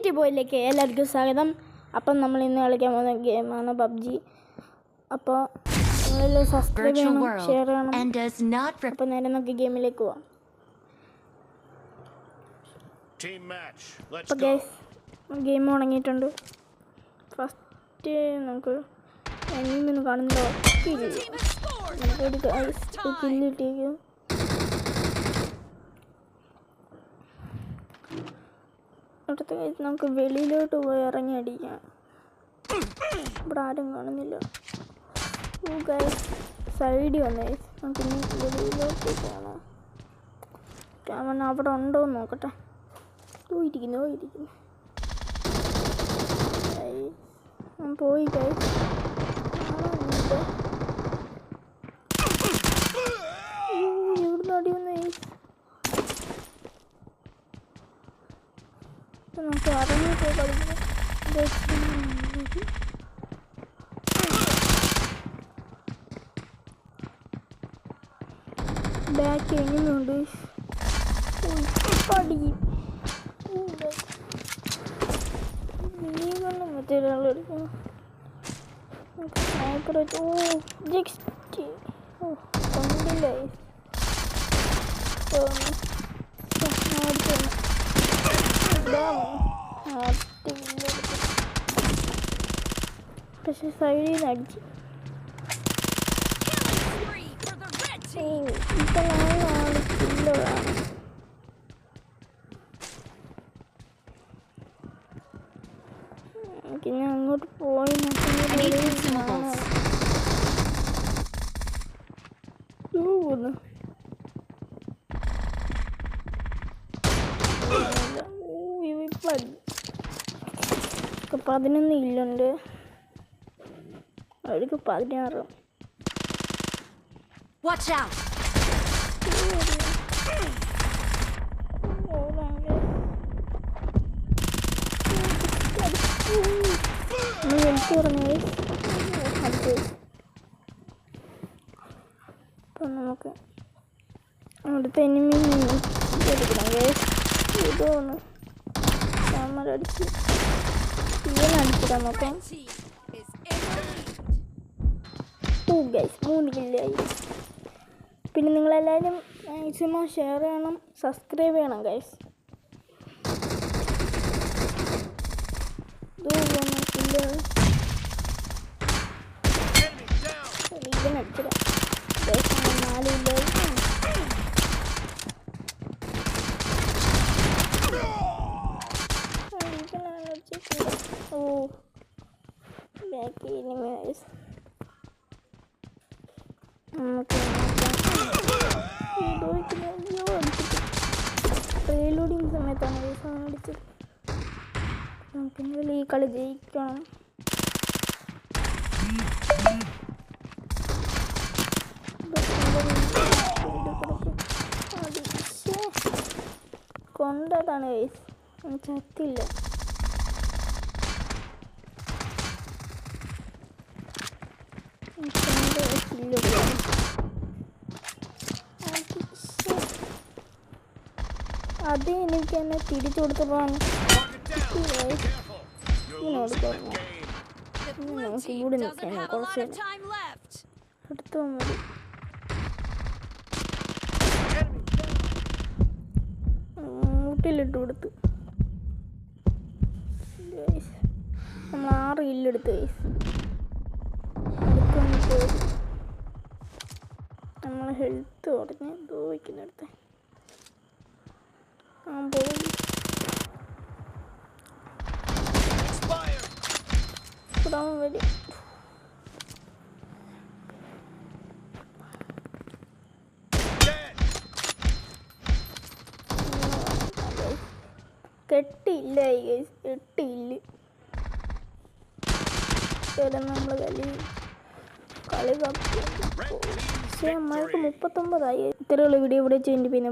City ബോയിലേക്ക് എല്ലാവർക്കും സ്വാഗതം. അപ്പം നമ്മൾ ഇന്ന് കളിക്കാൻ പോകുന്ന ഗെയിമാണ് പബ്ജി. അപ്പോൾ നിങ്ങളെല്ലാം സബ്സ്ക്രൈബ് ചെയ്യണം, ഷെയർ ചെയ്യണം. അപ്പോൾ നേരെ നമുക്ക് ഗെയിമിലേക്ക് പോവാം. അപ്പോൾ ഗൈസ് ഗെയിം തുടങ്ങിയിട്ടുണ്ട്. ഫസ്റ്റ് നമുക്ക് എനിമൊന്നും കാണുന്നില്ല. നമുക്കൊരു കില്ല് കിട്ടിയിരിക്കും. അടുത്ത കാര്യം നമുക്ക് വെളിയിലോട്ട് പോയി ഇറങ്ങി അടിക്കാം. ഇവിടെ ആരും കാണുന്നില്ല. സൈഡിൽ വന്ന നമുക്ക് ഇനി വെളിയിലോട്ട് പോകണം. ക്യാമറ അവിടെ ഉണ്ടോ എന്ന് നോക്കട്ടെ. പോയിരിക്കുന്നു പോയി എവിടുന്ന് അടി വന്നേ. നമുക്ക് ഇറങ്ങി പോയി കളിക്കാം. ബാക്ക് എങ്ങനെയുണ്ട്? നീകൊന്നും മറ്റൊരാളെടുക്കും. സ്നൈപ്പർ വെച്ച് കൊണ്ടില്ല. പക്ഷെ സൈഡിൽ നിന്ന് അടിച്ചു. ഇപ്പൊ ഞാനാണ് കില്ലാണ്. പിന്നെ അങ്ങോട്ട് പോയി പോകുന്നു. 11 ഇല്ലുണ്ട്, അവർക്ക് 16. അപ്പം നമുക്ക് അടുത്ത എനിമി എടുക്കണം. ഇതൊന്ന് ക്യാമറ അടിച്ച് അടിച്ചിടാൻ നോക്കാം. 3 കില്ലായി. പിന്നെ നിങ്ങളെല്ലാവരും മാക്സിമം ഷെയർ ചെയ്യണം, സബ്സ്ക്രൈബ് ചെയ്യണം ഗൈസ്. അടിച്ചിടാം. 4 ഇല്ലായി. ബാക്കി റീലോഡിങ് സമയത്താണ് ഈ സാധനം അടിച്ചത്. നമുക്കിങ്ങനെ ഈ കളി ജയിക്കണം. കൊണ്ടതാണ് ചത്തില്ല. അത് എനിക്ക് തന്നെ തിരിച്ചു കൊടുത്തപ്പോൾ കൂടി നിൽക്കാൻ കുറച്ച് എടുത്തു മതി. മുട്ടിലിട്ട് കൊടുത്തു. നമ്മൾ 6 കില്ലെടുത്ത് നമ്മൾ ഹെൽത്ത് കുറഞ്ഞ് ദോഹിക്കുന്നെടുത്ത് പോയി. വരി കെട്ടില്ല. 8 ഇല്ല് നമ്മൾ കളി കപ്പി. പക്ഷേ നമ്മൾക്ക് 39 ആയി. ഇത്രയുള്ള വീഡിയോ ഇവിടെ ചെയ്യുന്നുണ്ട്. പിന്നെ